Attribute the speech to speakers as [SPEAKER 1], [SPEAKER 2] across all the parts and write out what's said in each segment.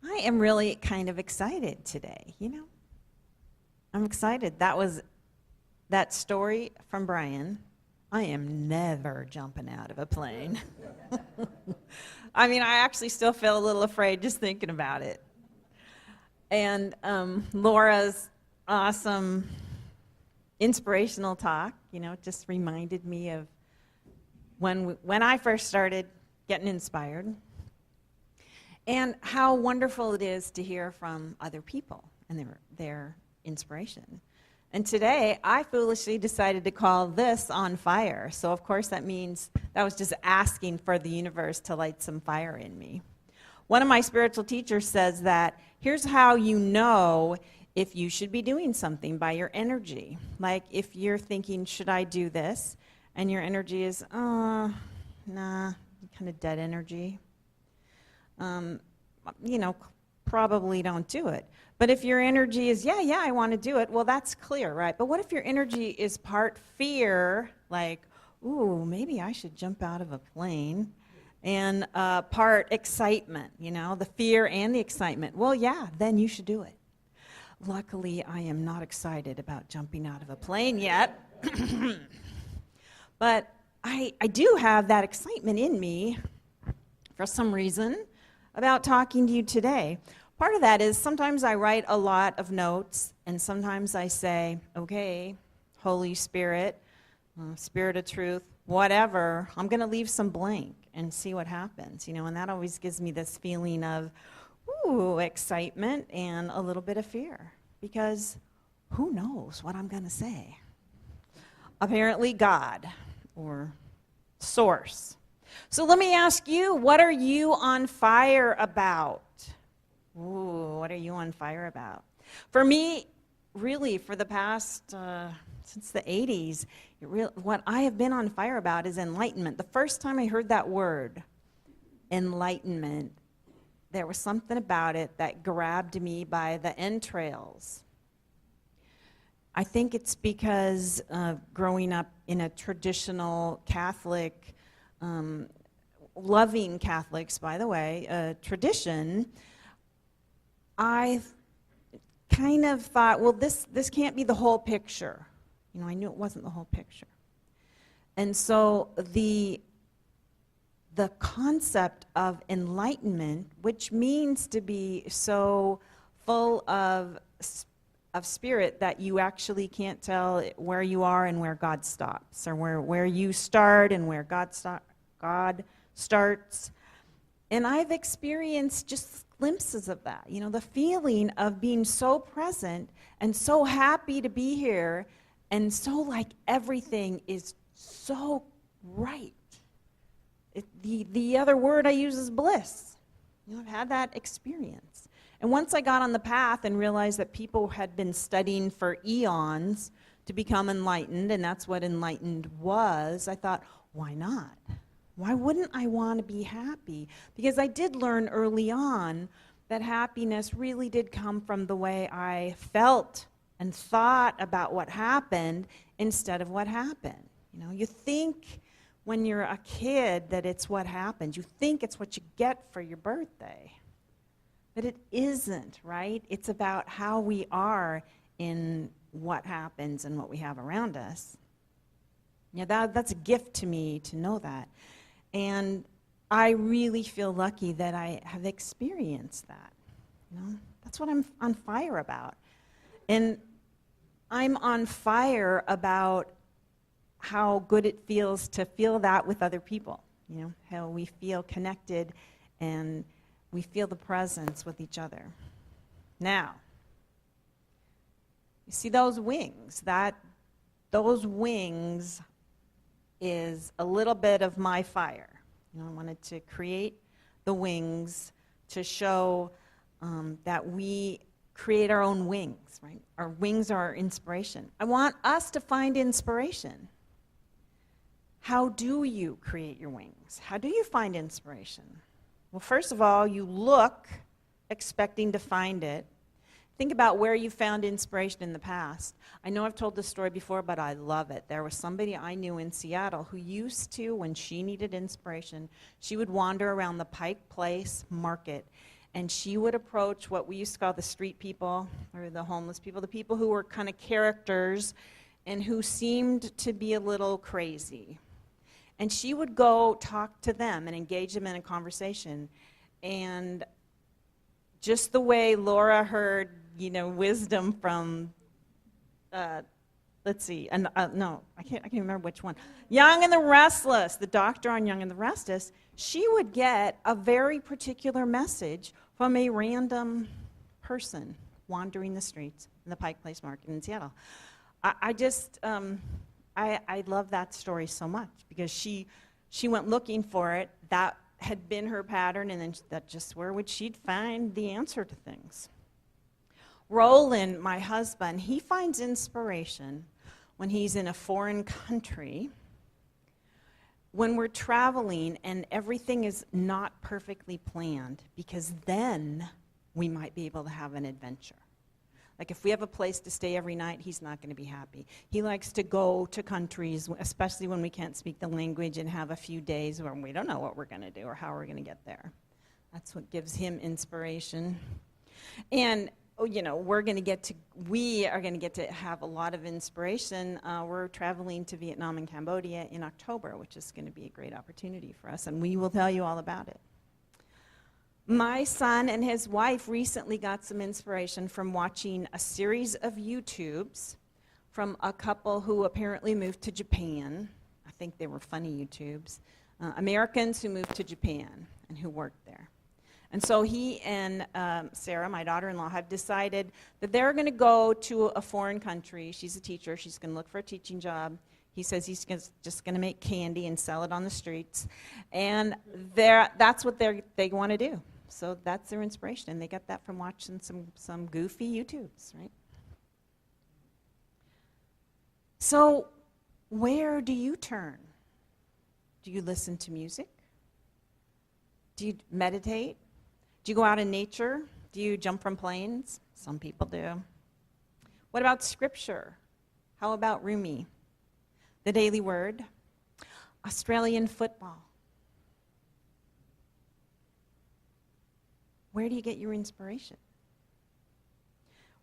[SPEAKER 1] I am really kind of excited today, you know. I'm excited. That story from Brian. I am never jumping out of a plane. I mean, I actually still feel a little afraid just thinking about it. And Laura's awesome inspirational talk, you know, just reminded me of when I first started getting inspired. And how wonderful it is to hear from other people and their inspiration. And today, I foolishly decided to call this On Fire. So of course that means that was just asking for the universe to light some fire in me. One of my spiritual teachers says that here's how you know if you should be doing something by your energy. Like if you're thinking, should I do this? And your energy is, nah, kind of dead energy. You know, probably don't do it. But if your energy is, yeah, I want to do it, well, that's clear, right? But what if your energy is part fear, like, ooh, maybe I should jump out of a plane, and part excitement, you know, the fear and the excitement? Well, yeah, then you should do it. Luckily, I am not excited about jumping out of a plane yet. But I do have that excitement in me for some reason about talking to you today. Part of that is sometimes I write a lot of notes, and sometimes I say, okay, Holy Spirit, Spirit of Truth, whatever, I'm going to leave some blank and see what happens, you know, and that always gives me this feeling of, ooh, excitement and a little bit of fear, because who knows what I'm going to say? Apparently God, or Source. So let me ask you, what are you on fire about? Ooh, what are you on fire about? For me, really, for the past, since the 80s, what I have been on fire about is enlightenment. The first time I heard that word, enlightenment, there was something about it that grabbed me by the entrails. I think it's because growing up in a traditional Catholic, loving Catholics, by the way, tradition, I kind of thought, well, this can't be the whole picture. You know, I knew it wasn't the whole picture. And so the concept of enlightenment, which means to be so full of spirit that you actually can't tell where you are and where God stops, or where you start and where God starts. And I've experienced just glimpses of that, you know, the feeling of being so present and so happy to be here, and so like everything is so right. The other word I use is bliss. You know, I've had that experience. And once I got on the path and realized that people had been studying for eons to become enlightened, and that's what enlightened was, I thought, why not? Why wouldn't I want to be happy? Because I did learn early on that happiness really did come from the way I felt and thought about what happened instead of what happened. You know, you think when you're a kid that it's what happens. You think it's what you get for your birthday. But it isn't, right? It's about how we are in what happens and what we have around us. Yeah, that's a gift to me to know that. And I really feel lucky that I have experienced that. You know, that's what I'm on fire about. And I'm on fire about how good it feels to feel that with other people. You know, how we feel connected and we feel the presence with each other. Now, you see those wings? Those wings is a little bit of my fire. You know, I wanted to create the wings to show that we create our own wings, right? Our wings are our inspiration. I want us to find inspiration. How do you create your wings? How do you find inspiration? Well, first of all, you look expecting to find it. Think about where you found inspiration in the past. I know I've told this story before, but I love it. There was somebody I knew in Seattle who used to, when she needed inspiration, she would wander around the Pike Place Market, And she would approach what we used to call the street people, or the homeless people, the people who were kind of characters and who seemed to be a little crazy. And she would go talk to them and engage them in a conversation. And just the way Laura heard, wisdom from, let's see, no, I can't remember which one. Young and the Restless, the doctor on Young and the Restless, she would get a very particular message from a random person wandering the streets in the Pike Place Market in Seattle. I love that story so much because she went looking for it. That had been her pattern, and then that just where would she'd find the answer to things. Roland, my husband, he finds inspiration when he's in a foreign country, when we're traveling and everything is not perfectly planned, because then we might be able to have an adventure. Like if we have a place to stay every night, he's not going to be happy. He likes to go to countries, especially when we can't speak the language, and have a few days where we don't know what we're going to do or how we're going to get there. That's what gives him inspiration. And we are going to get to have a lot of inspiration. We're traveling to Vietnam and Cambodia in October, which is going to be a great opportunity for us, and we will tell you all about it. My son and his wife recently got some inspiration from watching a series of YouTubes from a couple who apparently moved to Japan. I think they were funny YouTubes. Americans who moved to Japan and who worked there. And so he and Sarah, my daughter-in-law, have decided that they're going to go to a foreign country. She's a teacher. She's going to look for a teaching job. He says he's just going to make candy and sell it on the streets. And that's what they want to do. So that's their inspiration. And they got that from watching some goofy YouTubes, right? So where do you turn? Do you listen to music? Do you meditate? Do you go out in nature? Do you jump from planes? Some people do. What about scripture? How about Rumi? The Daily Word? Australian football? Where do you get your inspiration?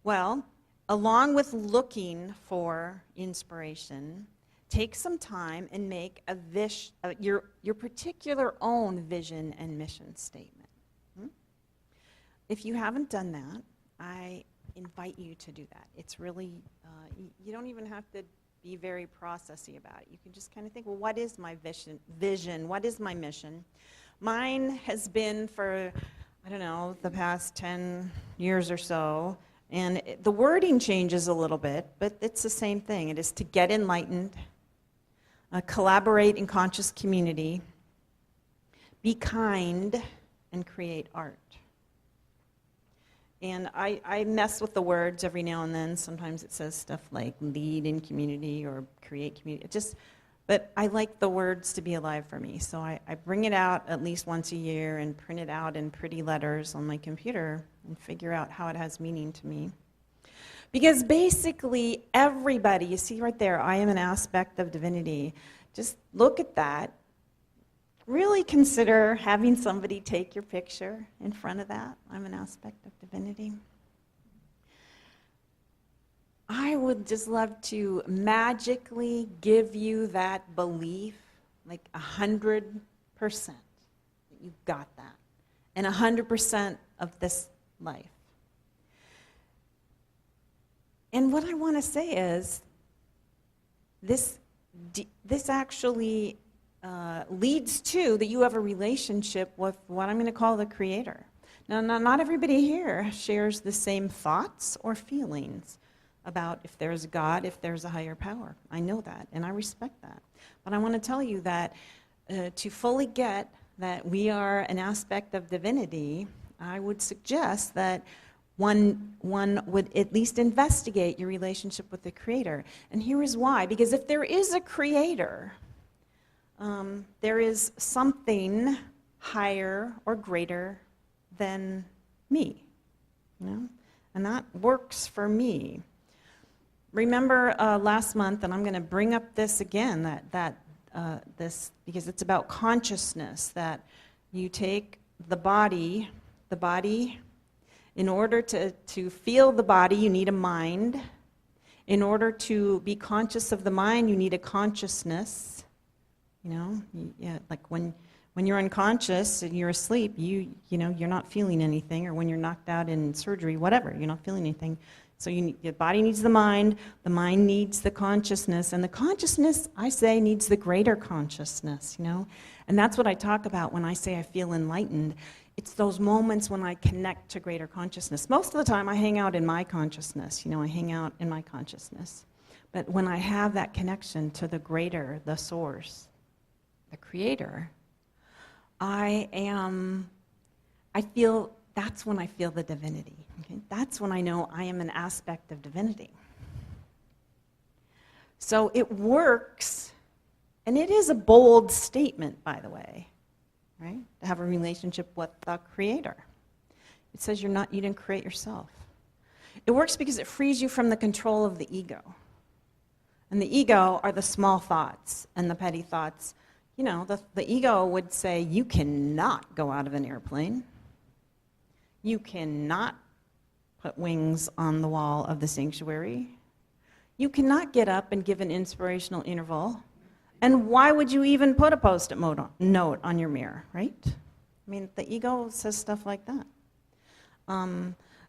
[SPEAKER 1] Well, along with looking for inspiration, take some time and make your particular own vision and mission statement. If you haven't done that, I invite you to do that. It's really, you don't even have to be very processy about it. You can just kind of think, well, what is my vision? What is my mission? Mine has been for, the past 10 years or so, and the wording changes a little bit, but it's the same thing. It is to get enlightened, collaborate in conscious community, be kind, and create art. And I mess with the words every now and then. Sometimes it says stuff like lead in community or create community. But I like the words to be alive for me. So I bring it out at least once a year and print it out in pretty letters on my computer and figure out how it has meaning to me. Because basically everybody, you see right there, I am an aspect of divinity. Just look at that. Really consider having somebody take your picture in front of that. I'm an aspect of divinity. I would just love to magically give you that belief, like 100%, that you've got that, and 100% of this life. And what I want to say is, this actually leads to that you have a relationship with what I'm going to call the Creator. Now, not everybody here shares the same thoughts or feelings about if there's a God, if there's a higher power. I know that, and I respect that. But I want to tell you that to fully get that we are an aspect of divinity, I would suggest that one would at least investigate your relationship with the Creator. And here is why. Because if there is a Creator, there is something higher or greater than me, and that works for me. Remember last month, and I'm going to bring up this again, this because it's about consciousness, that you take the body the body, in order to feel the body, you need a mind. In order to be conscious of the mind, you need a consciousness. Like when you're unconscious and you're asleep, you're not feeling anything, or when you're knocked out in surgery, whatever, you're not feeling anything. So your body needs the mind needs the consciousness, and the consciousness, I say, needs the greater consciousness, And that's what I talk about when I say I feel enlightened. It's those moments when I connect to greater consciousness. Most of the time I hang out in my consciousness, I hang out in my consciousness. But when I have that connection to the greater, the source, the creator, that's when I feel the divinity. Okay? That's when I know I am an aspect of divinity. So it works, and it is a bold statement, by the way, right? To have a relationship with the creator. It says you didn't create yourself. It works because it frees you from the control of the ego. And the ego are the small thoughts and the petty thoughts. The ego would say, you cannot go out of an airplane. You cannot put wings on the wall of the sanctuary. You cannot get up and give an inspirational interval. And why would you even put a post-it note on your mirror, right? The ego says stuff like that.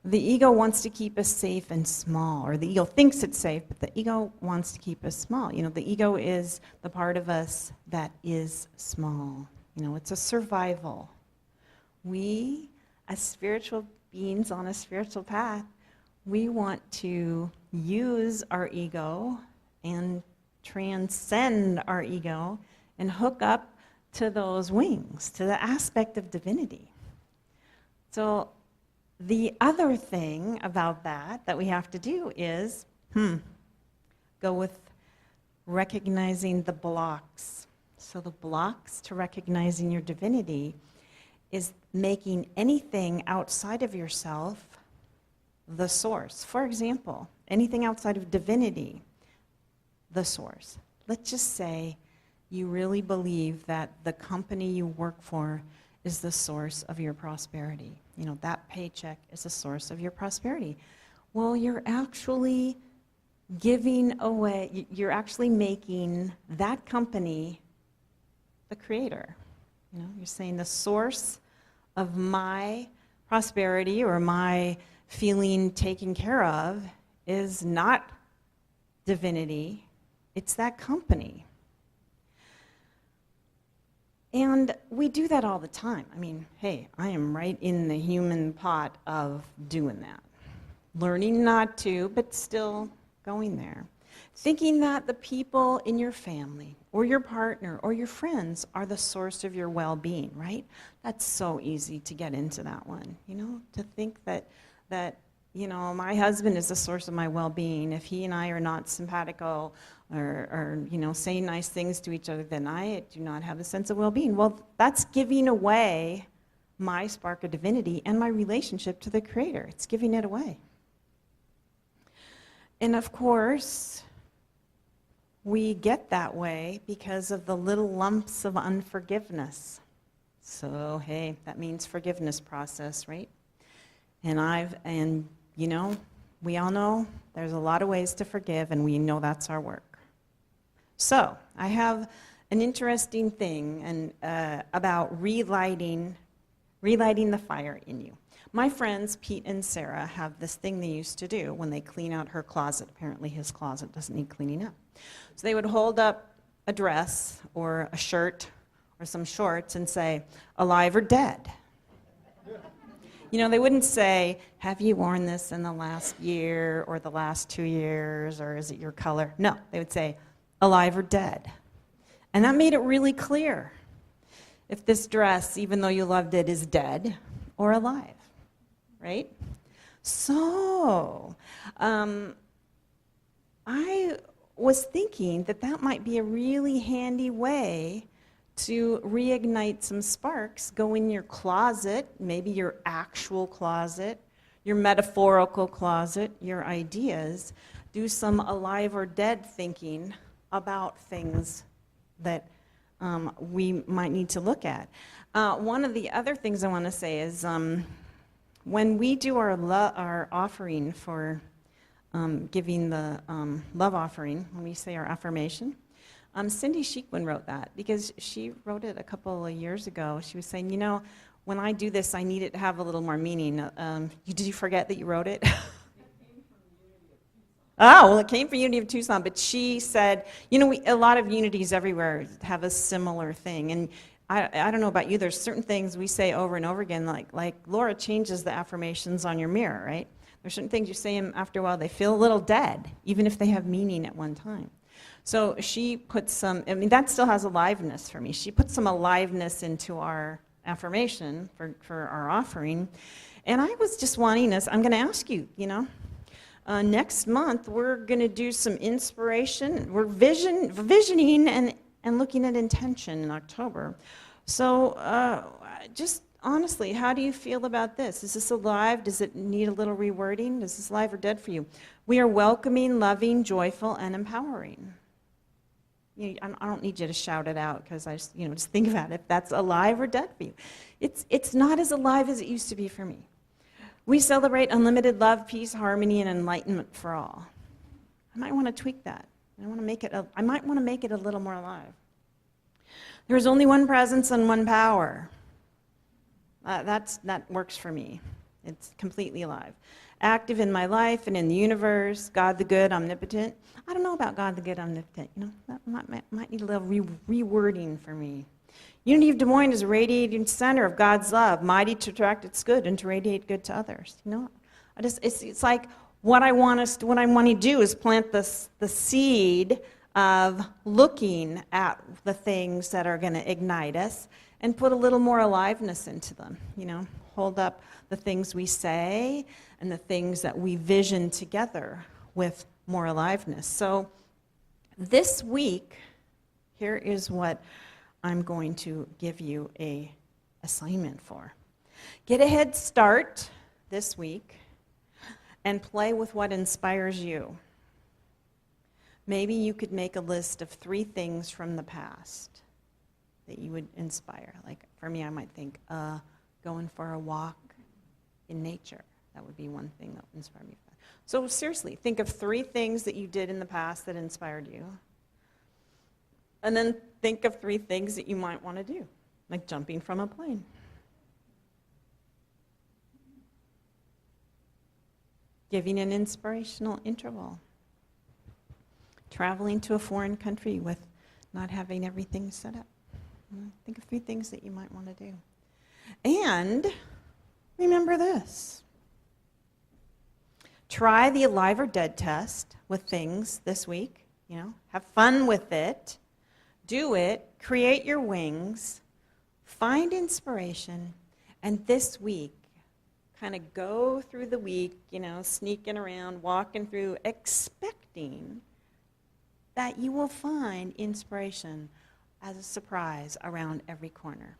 [SPEAKER 1] The ego wants to keep us safe and small, or the ego thinks it's safe, but the ego wants to keep us small. The ego is the part of us that is small. It's a survival. We, as spiritual beings on a spiritual path, we want to use our ego and transcend our ego and hook up to those wings, to the aspect of divinity. So the other thing about that we have to do is go with recognizing the blocks. So the blocks to recognizing your divinity is making anything outside of yourself the source. For example, anything outside of divinity, the source. Let's just say you really believe that the company you work for is the source of your prosperity. That paycheck is the source of your prosperity. Well, you're actually giving away, you're actually making that company the creator. You're saying the source of my prosperity or my feeling taken care of is not divinity, it's that company. And we do that all the time. Hey, I am right in the human pot of doing that. Learning not to, but still going there. Thinking that the people in your family or your partner or your friends are the source of your well-being, right? That's so easy to get into that one, to think that my husband is the source of my well-being. If he and I are not simpatico or saying nice things to each other, then I do not have a sense of well-being. Well, that's giving away my spark of divinity and my relationship to the Creator. It's giving it away. And of course, we get that way because of the little lumps of unforgiveness. So, hey, that means forgiveness process, right? And we all know there's a lot of ways to forgive, and we know that's our work. So, I have an interesting thing about relighting the fire in you. My friends, Pete and Sarah, have this thing they used to do when they clean out her closet. Apparently his closet doesn't need cleaning up. So they would hold up a dress or a shirt or some shorts and say, alive or dead? They wouldn't say, have you worn this in the last year or the last 2 years, or is it your color? No, they would say, alive or dead. And that made it really clear if this dress, even though you loved it, is dead or alive, right? So, I was thinking that might be a really handy way to reignite some sparks. Go in your closet, maybe your actual closet, your metaphorical closet, your ideas. Do some alive or dead thinking about things that we might need to look at. One of the other things I want to say is when we do our offering for giving the love offering, when we say our affirmation, Cindy Sheekwin wrote that because she wrote it a couple of years ago. She was saying, when I do this, I need it to have a little more meaning. Did you forget that you wrote it? Oh, well, it came from Unity of Tucson, but she said, a lot of unities everywhere have a similar thing. And I don't know about you, there's certain things we say over and over again, like Laura changes the affirmations on your mirror, right? There's certain things you say them after a while, they feel a little dead, even if they have meaning at one time. So she put that still has aliveness for me. She put some aliveness into our affirmation for our offering. And I was just wanting us, I'm going to ask you, next month we're going to do some inspiration. We're visioning and looking at intention in October. So just honestly, how do you feel about this? Is this alive? Does it need a little rewording? Is this alive or dead for you? We are welcoming, loving, joyful, and empowering. I don't need you to shout it out because I just think about it. If that's alive or dead for you. It's not as alive as it used to be for me. We celebrate unlimited love, peace, harmony, and enlightenment for all. I might want to tweak that. I might want to make it a little more alive. There is only one presence and one power. That works for me. It's completely alive. Active in my life and in the universe, God the good, omnipotent. I don't know about God the good, omnipotent. That might need a little rewording for me. Unity of Des Moines is a radiating center of God's love, mighty to attract its good and to radiate good to others. It's like what I want to do is plant the seed of looking at the things that are going to ignite us and put a little more aliveness into them. Hold up the things we say and the things that we vision together with more aliveness. So this week, here is what I'm going to give you a assignment for. Get a head start this week and play with what inspires you. Maybe you could make a list of 3 things from the past that you would inspire. Like for me, I might think going for a walk in nature. That would be one thing that would inspire me. So seriously, think of 3 things that you did in the past that inspired you. And then think of 3 things that you might want to do, like jumping from a plane. Giving an inspirational interval. Traveling to a foreign country with not having everything set up. Think of 3 things that you might want to do. And remember this. Try the alive or dead test with things this week. Have fun with it. Do it. Create your wings. Find inspiration. And this week, kind of go through the week, sneaking around, walking through, expecting that you will find inspiration as a surprise around every corner.